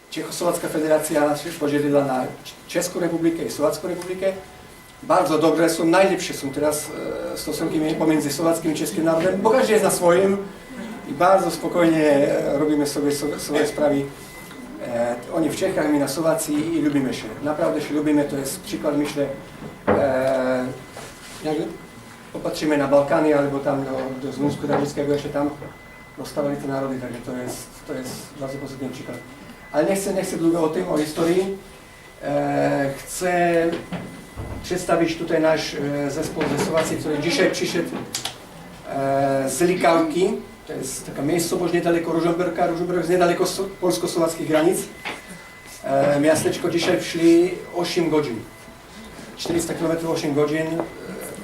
Čechoslovacká federácia požiadala na Českú republike i Slovackú republike. Bardzo dobre sú, najlepšie sú teraz stosunky pomiędzy slovackým i českým národem, bo každý je na svojím i bardzo spokojnie robimy sobie swoje sprawy. Oni w Czechach, my na Słowacji i lubimy się. Naprawdę się lubimy, to jest przykład, myślę, jak popatrzymy na Balkany albo tam do Związku Radzieckiego, jeszcze tam rozstawali te narody, także to jest bardzo pozytywny przykład. Ale nie chcę długo o tym, o historii. Chcę przedstawić tutaj nasz zespół ze Słowacji, który dzisiaj przyszedł z Likavky. To jest taka miejscowość niedaleko Ružomberka. Ružomberok jest niedaleko polsko-słowackich granic. Miasteczko dzisiaj szli 8 godzin. 400 km 8 godzin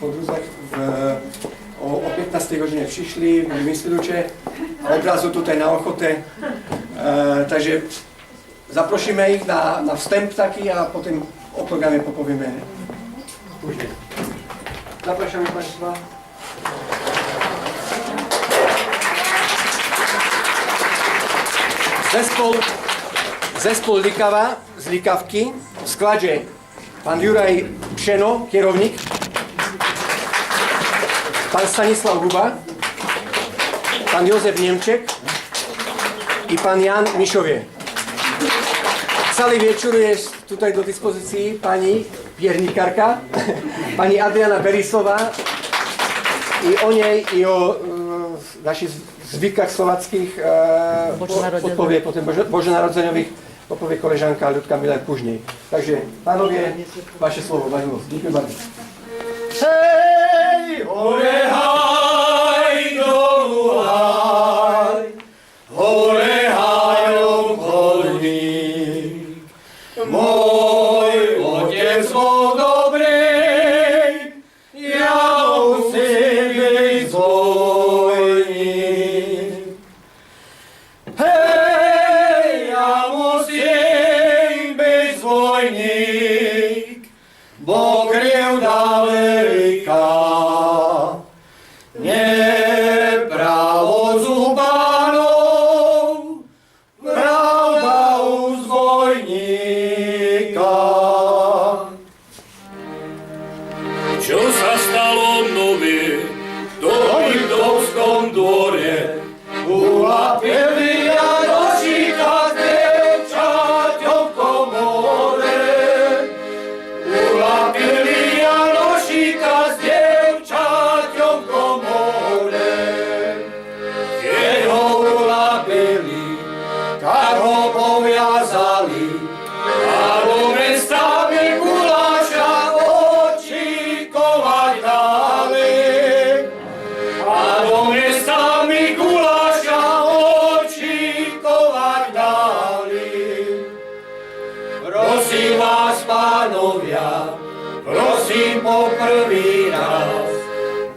po druzach. O 15 godzinie przyszli, byli w instytucie, a od razu tutaj na ochotę. Także zaprosimy ich na wstęp taki, a potem o programie popowiemy później. Zapraszamy Państwa. Zespół Likava z Likavky w składzie pan Juraj Pšeno, kierownik, pan Stanisław Huba, pan Józef Niemczek i pan Jan Mišovie. Cały wieczór jest tutaj do dyspozycji pani piernikarka, pani Adriana Berisowa i o niej i o naszych zwykłach słowackich odpowie potem bożonarodzeniowych opowie koleżanka Ludka Miller później. Także panowie, wasze słowo, wasz głos. Dziękuję bardzo. Hej, hore, haj, dolu, haj, hore, hają, chodnik. Mój ojciec był dobry, ja musím być zwolnik. Hej, ja musím być zwolnik, bo krivda veľká, nepravo zubanov, pravda u zvojníka. Čo sa stalo nové v tom Liptovskom dvore? Ulapili Janošíka s devčaťom v komore. Ulapili Janošíka s devčaťom v komore. Keď ho ulapili, tak ho poviazali a do mesta Mikuláša očíkovať dali. A do mesta Mikuláša očíkovať dali. Prosím vás, pánovia, prosím po prvý raz,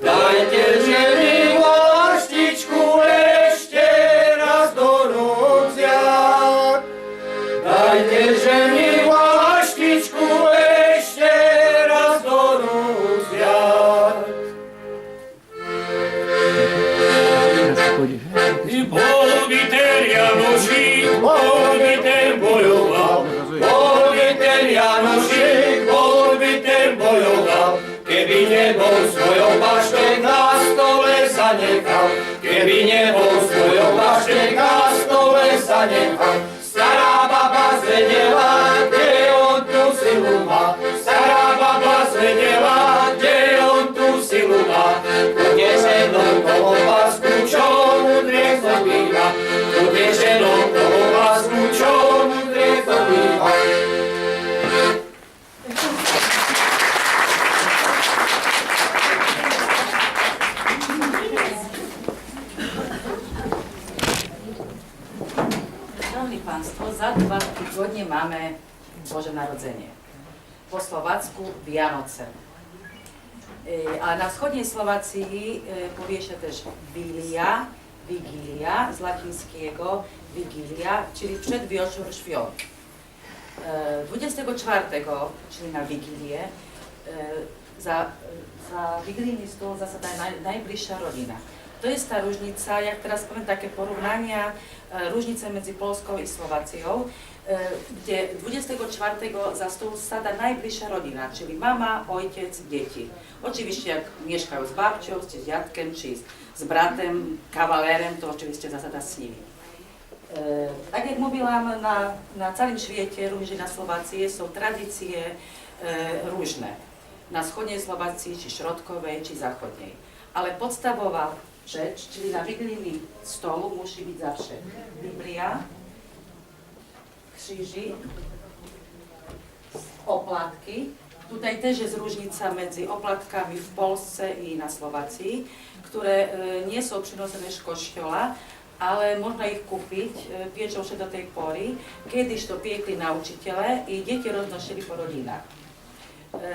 dajte ženy vlaštičku ešte raz do núdziak. Dajte ženy vlaštičku ešte raz do núdziak. I bol by ten Janošík, bol by ten bojoval, bol by ten Janošík, bol by ten bojoval, keby nebol svojou baštek na stole zanechal, keby nebol svojou baštek na stole zanechal. Stará baba zvedela, kde on tú silu má, stará baba zvedela, kde on tú silu má. Bude ženou toho pásku, čo mudré zobýva, bude ženou toho pásku, čo mudré zobýva. Szanowni Państwo, za 2 tygodnie mamy Boże Narodzenie. Po słowacku Wianoce. A na wschodniej Słowacji powie się też Wigilia, z łacińskiego Wigilia, czyli przedwieczór świąt. 24, czyli na Wigilię, za wigilijny stół zasada najbliższa rodzina. To jest ta różnica, jak teraz powiem takie porównania, różnice między Polską i Słowacją, gdzie 24 za stół sada najbliższa rodzina, czyli mama, ojciec, dzieci. Oczywiście jak mieszkają z babcią, czy z dziadkiem, czy z bratem, kawalerem, to oczywiście zasada z nimi. Tak jak mówiłam, na całym świecie, również na Słowacji, są tradycje różne. Na wschodniej Słowacji, czy środkowej, czy zachodniej. Ale podstawowa rzecz, czyli na wigilijnym stolu musi być zawsze Biblia, krzyżyk, opłatki. Tutaj też jest różnica między oplatkami w Polsce i na Słowacji, które nie są przynoszone z kościoła, ale można ich kupić, pieczą się do tej pory. Kiedyś to piekli nauczyciele i dzieci roznosili po rodzinach.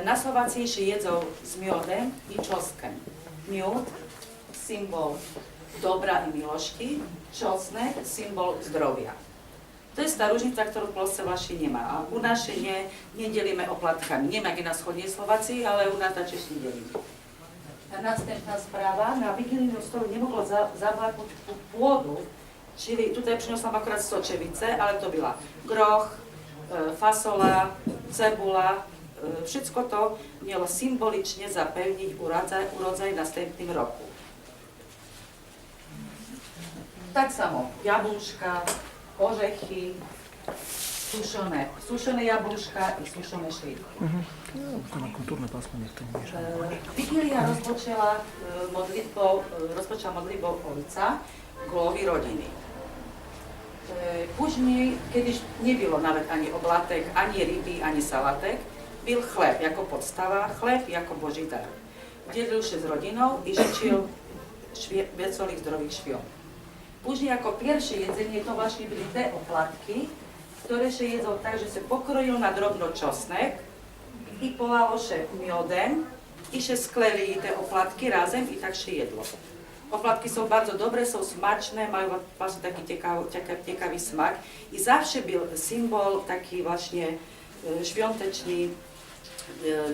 Na Słowacji się jedzą z miodem i czosnkiem. Miód, symbol dobra i miłości, czosnek, symbol zdrowia. To jest ta różnica, którą w Polsce właśnie nie ma. A u nas się nie dzielimy oplatkami. Nie ma jak na wschodniej Słowacji, ale u nas też nie dzielimy. A następna sprawa, na wigilijnym stole nie mogło zabraknąć płodów, czyli tutaj przyniosłam akurat soczewicę, ale to była groch, fasola, cebula, wszystko to miało symbolicznie zapewnić urodzaj w następnym roku. Tak samo jabłuszka, orzechy, suszone jabłuszka i suszone śliwki. To ma kulturne pasmo, niech to nie miesza. Wigilia rozpoczęła modlitbą Ojca, głowy rodziny. Później, kiedyś nie było nawet ani oblatek, ani ryby, ani sałatek, był chleb jako podstawa, chleb jako Boży dar. Dzielił się z rodziną i życzył wesołych, zdrowych świąt. Później jako pierwsze jedzenie to właśnie były te oplatki, które się jedzą tak, że się pokroiło na drobno czosnek i polało się miodem i się skleli te oplatki razem i tak się jedło. Oplatki są bardzo dobre, są smaczne, mają właśnie taki ciekawy smak i zawsze był symbol taki właśnie świąteczny,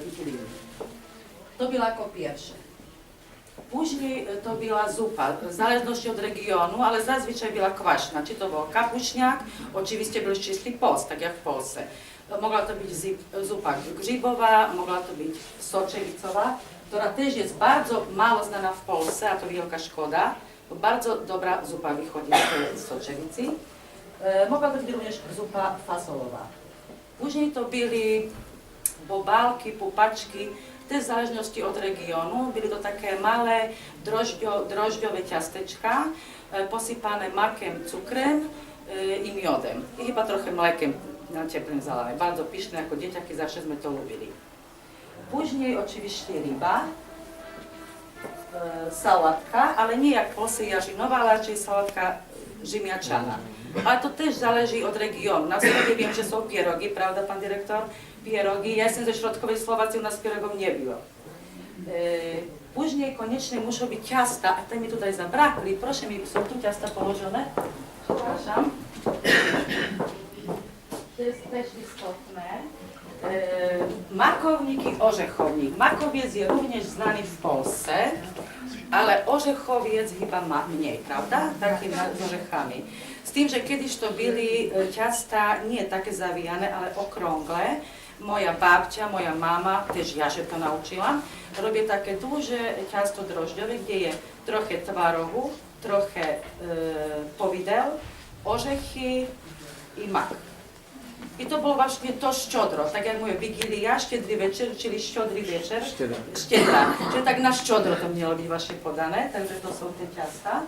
wigilijny. To było jako pierwsze. Później to była zupa, w zależności od regionu, ale zazwyczaj była kwaśna. Czy to był kapuśniak, oczywiście był czysty post, tak jak w Polsce. Mogła to być zupa grzybowa, mogła to być soczewicowa, która też jest bardzo mało znana w Polsce, a to wielka szkoda, bo bardzo dobra zupa wychodzi z soczewicy. Mogła to być również zupa fasolowa. Później to byli bobalki, pupaczki, też w zależności od regionu. Były to takie małe drożdżowe ciasteczka, posypane makiem, cukrem i miodem. I chyba trochę mlekiem na cieplnym zalane. Bardzo pyszne, jako dzieciaki zawsze to lubili. Później oczywiście ryba, sałatka, ale nie jak w Polsce jarzynowa, ale raczej sałatka ziemniaczana. Ale to też zależy od regionu. Na wschodzie wiem, że są pierogi, prawda pan dyrektor? Pierogi. Ja jestem ze środkowej Słowacji, u nas pierogów nie było. Później koniecznie muszą być ciasta, a te mi tutaj zabrakli. Proszę mi, są tu ciasta położone? Przepraszam. To jest też istotne. Makownik i orzechownik. Makowiec jest również znany w Polsce, ale orzechowiec chyba ma mniej, prawda? Taki z orzechami. Z tym, że kiedyś to byli ciasta nie takie zawijane, ale okrągłe. Moja babcia, moja mama, też ja się to nauczyłam, robię takie duże ciasto drożdżowe, gdzie jest trochę twarogu, trochę powideł, orzechy i mak. I to było właśnie to szczodro, tak jak mówię, Wigilia, Szczedry wieczór, czyli szczodry wieczór. Szczedra. Czyli tak na szczodro to miało być właśnie podane, także to są te ciasta.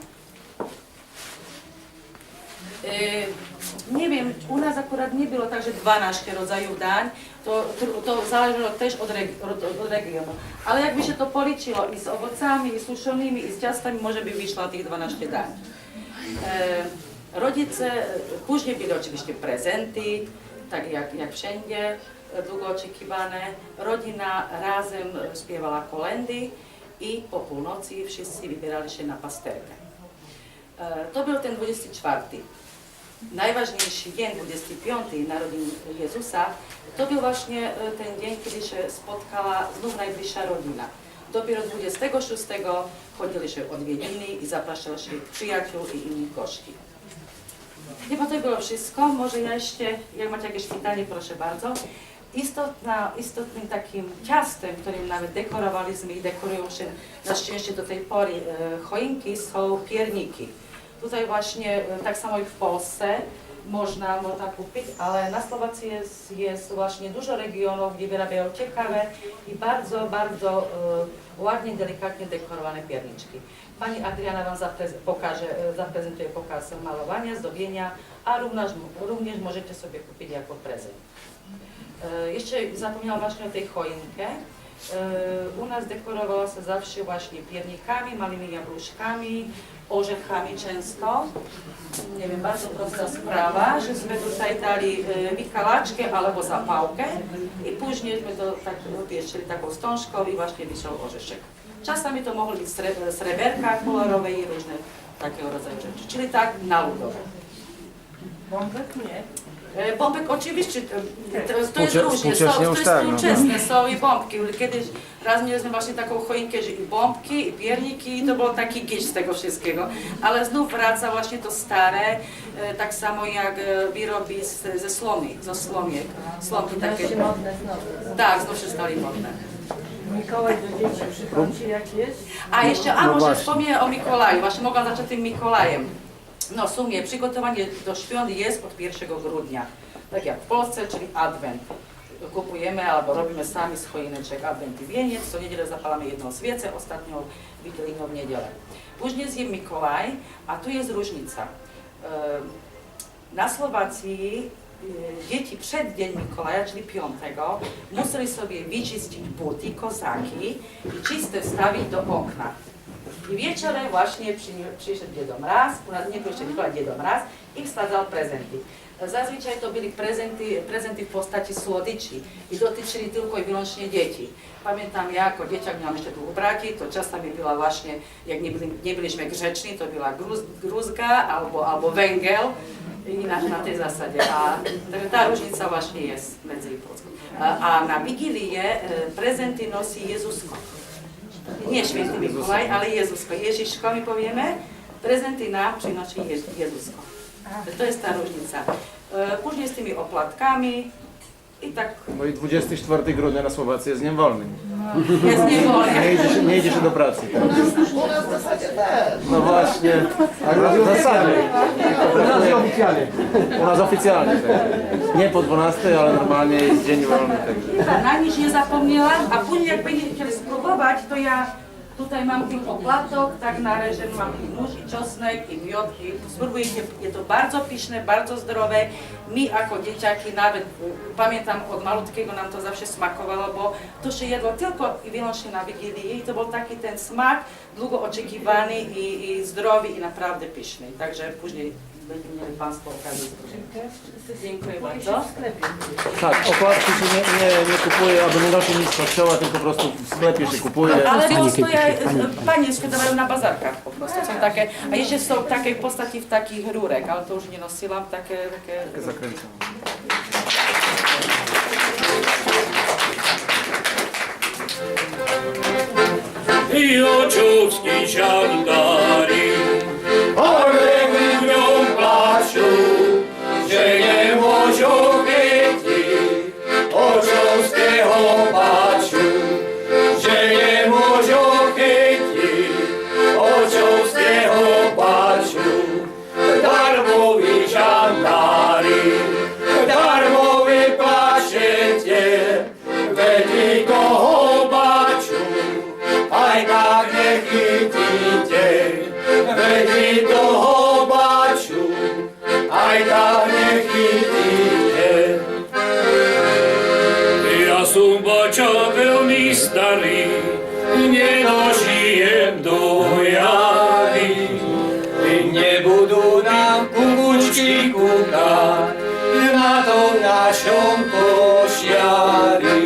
Nie wiem, u nas akurat nie było tak, że 12 rodzajów dań, to zależy też od regionu. Ale jakby się to policzyło i z owocami, i z suszonymi, i z ciastami, może by wyszło tych 12 dań. Rodzice, później były oczywiście prezenty, tak jak wszędzie, długo oczekiwane. Rodzina razem śpiewała kolędy i po północy wszyscy wybierali się na pasterkę. To był ten 24. Najważniejszy dzień, 25. narodzin Jezusa, to był właśnie ten dzień, kiedy się spotkała znów najbliższa rodzina. dopiero 26 chodili się odwiedziny i zapraszali się przyjaciół i innych gości. Chyba to było wszystko. Może ja jeszcze, jak macie jakieś pytanie, proszę bardzo. Istotnym takim ciastem, którym nawet dekorowaliśmy i dekorują się na szczęście do tej pory choinki, są pierniki. Tutaj właśnie, tak samo jak w Polsce, można kupić, ale na Słowacji jest właśnie dużo regionów, gdzie wyrabiają ciekawe i bardzo ładnie, delikatnie dekorowane pierniczki. Pani Adriana Wam zaprezentuje pokaz malowania, zdobienia, a również możecie sobie kupić jako prezent. Jeszcze zapomniałam właśnie o tej choinkę. U nas dekorowało się zawsze właśnie piernikami, małymi jabłuszkami, orzechami często. Nie wiem, bardzo prosta sprawa, żeśmy tutaj dali mikalaczkę albo zapałkę i później my to tak upieszczyli taką wstążką i właśnie wisiał orzeszek. Czasami to mogły być sreberka kolorowe i różne takiego rodzaju rzeczy, czyli tak na ludowe. Bombek nie. Bombek oczywiście, to jest różnie, to jest współczesne, są i bombki. Kiedyś raz mieliśmy właśnie taką choinkę, że i bombki, i pierniki, i to był taki giś z tego wszystkiego. Ale znów wraca właśnie to stare, tak samo jak wyrobi ze słomiek. Slomki takie. Modne znowu. Tak, znów się stali modne. Mikołaj do dzieci przychodzi jak jest. A jeszcze, może wspomnę o Mikołaju, właśnie mogłam zacząć tym Mikołajem. No w sumie przygotowanie do świąt jest od 1 grudnia, tak jak w Polsce, czyli Adwent. Kupujemy albo robimy sami z choineczek Adwent i wieniec, co niedzielę zapalamy jedną świecę, ostatnią wigilijną w niedzielę. Później jest Mikołaj, a tu jest różnica. Na Słowacji dzieci przed Dzień Mikołaja, czyli 5, musieli sobie wyczyścić buty, kozaki i czyste wstawić do okna. I wieczorem właśnie przyszedł Dzień Mraz, u nas nie był jeszcze Mikołaj, Dzień Mraz i wsadzał prezenty. Zazwyczaj to byli prezenty w postaci słodyczy i dotyczyli tylko i wyłącznie dzieci. Pamiętam, ja jako dzieciak miałam jeszcze 2 braki, to czasami była właśnie, jak nie byliśmy grzeczni, to była gruzga albo węgiel i na tej zasadzie. A ta różnica właśnie jest między Polską. A na Wigilię prezenty nosi Jezusko. Nie Święty Mikołaj, ale Jezusko. Ježiško mi powiemy, prezenty nam przynosi Jezusko. To jest ta różnica. Później z tymi oplatkami i tak. No i 24 grudnia na Słowacji jest dniem wolnym. Jest niewolnie. Nie idzie się do pracy. Tak? U nas w zasadzie też. No właśnie. W zasadzie. U nas oficjalnie. U nas oficjalnie. Tak. Nie po 12, ale normalnie jest dzień wolny. Także. Na nic nie zapomniałam, a później jak będziecie chcieli spróbować, to ja tutaj mam tych oplatok, tak nareżę, mam i nóż, i czosnek, i miód, i spróbujcie, jest to bardzo pyszne, bardzo zdrowe. Mi jako dzieciaki nawet, pamiętam od malutkiego nam to zawsze smakowało, bo to się jedło tylko i wyłącznie na Wigilii i to był taki ten smak, długo oczekiwany i zdrowy i naprawdę pyszny. Także później będziemy mieli Państwo okazję spróbować. Dziękuję bardzo. Tak, opłatki się nie kupuje, aby nie nosi nic kościoła, tylko po prostu w sklepie się kupuje. Ale to panie sprzedawają na bazarkach po prostu, są takie, a jeszcze są takie postaci w takich rurek, ale to już nie nosiłam, takie Zakręcam. I oczówki żandari, ale w nią placiu, że nie może piękni, oczówskiego baciu, że nie może piękni, oczówskiego baciu, darmowi żandari, darmowi pasiecie, wedli toho baciu, aj tak niech idzie, wedli toho baciu, aj tak niech idzie. Ja som bača veľmi starý, nedožijem do jary. Nebudú nám kukučky kúkať na tom našom košiari.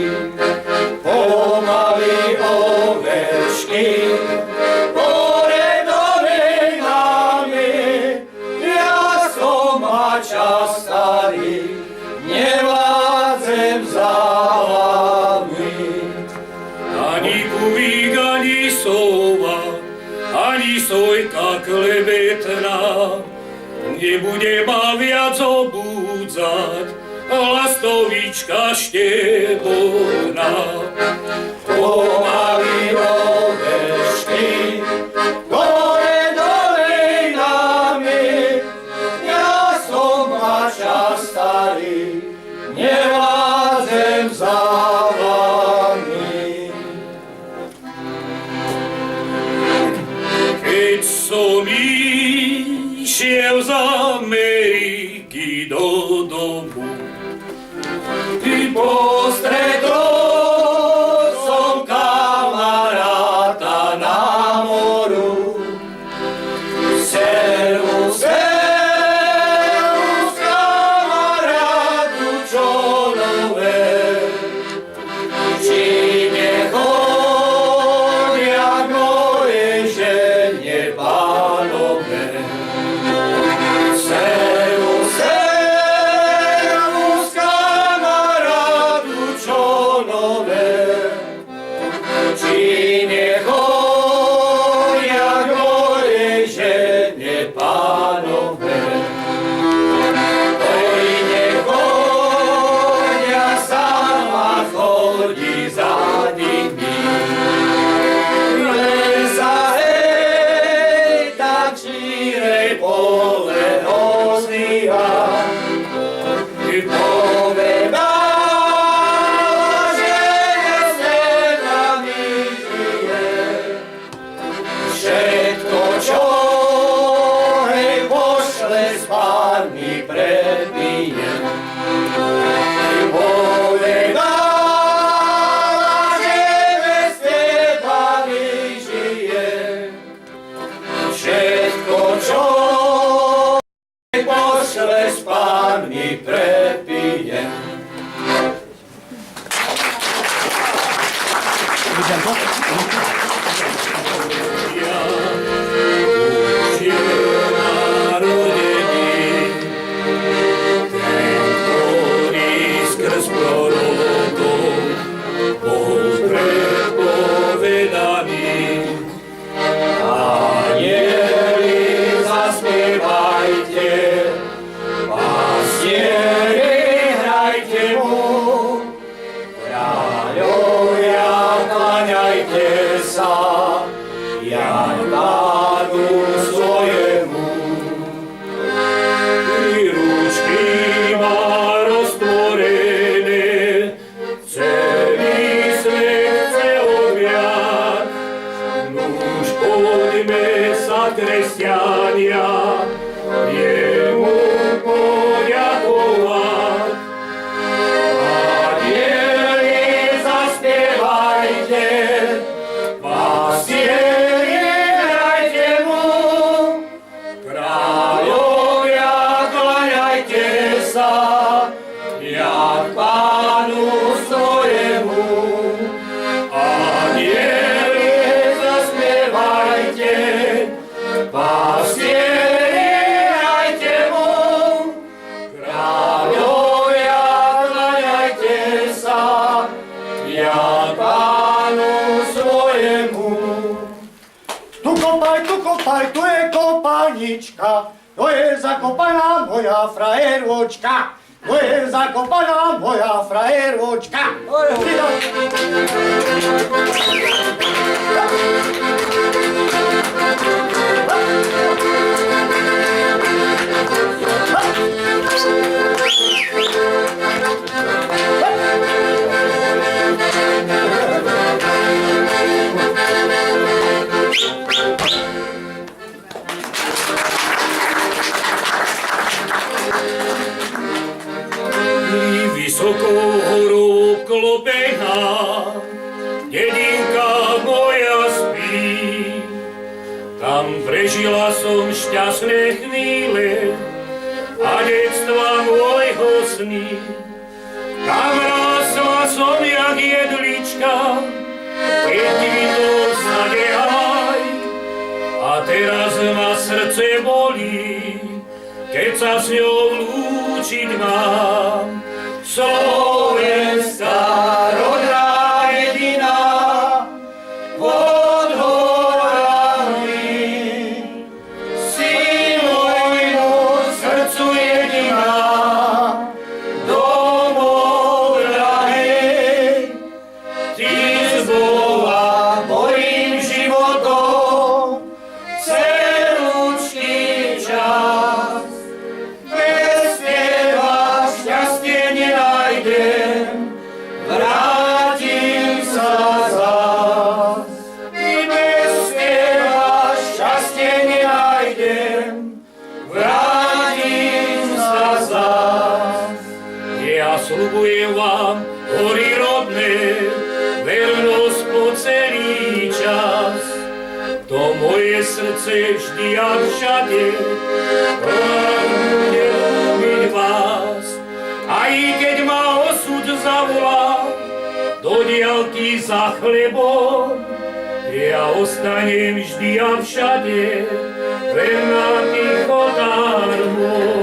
Pomaly ovečky pore dole nami, ja som bača starý, nevládzem za vami. Ani kubík, ani sojka klebetná, nebude ma viac obúdzať, lastovička štebotná. Pomaly rovešky, dole dolej nami, ja som mača starý, nevlázem za vami. Keď som išiel z Ameriky do domu, i postretol som kamaráta na moru. Servus, servus, kamarátu, čo nové, či nechodia k mojej žene pánové. Servus, servus, kamarátu, čo nové, či nechodia k mojej žene pánové. Oj, nechodia, sama chodí za nimi. Lesa, hej, tak šírej pole rozvíja. I povedala, že je nami žije. Všetko, čo hej pošle s pánmi predbije. I povedala, že bez teba žije. Všetko, čo hej pošle s pánmi predbije. Widziałem to? Ja už je narodený, ten, ktorý skrz prorokov bol predpovedaný. Anieli, zaspievajte, pastieri, hrajte mu, kráľovia, kláňajte sa, jak Pánu svojemu. I ručky má roztvorené, celý svet chce obviať. Nuž poďme sa, kresťania, jemu poďakovať. Anieli, zaspievajte, pastieri, hrajte mu, kráľovia, kláňajte sa, jak Pánu svojemu. Anieli, zaspievajte, pastieri, hrajte mu, kráľovia, kláňajte sa, jak Pánu svojemu. Tu kopaj, tu je kopanička, to je zakopaná moja frajeročka, to je zakopaná moja frajeročka. I vysokou horou obklopená, dedinka moja spí. Tam prežila som šťastné chvíle a detstva môjho sny. Tam rásla som jak jedlička, keď kvitol sa nehaj. A teraz ma srdce bolí, keď sa s ňou lúčiť mám. Slovenská rodná jediná, pod horami sľubujem vám, hory rodné, vernosť po celý čas. To moje srdce vždy a všade bude ľúbiť vás. Aj keď ma osud zavolá do diaľky za chlebom, ja ostanem vždy a všade verná ty, chotár môj.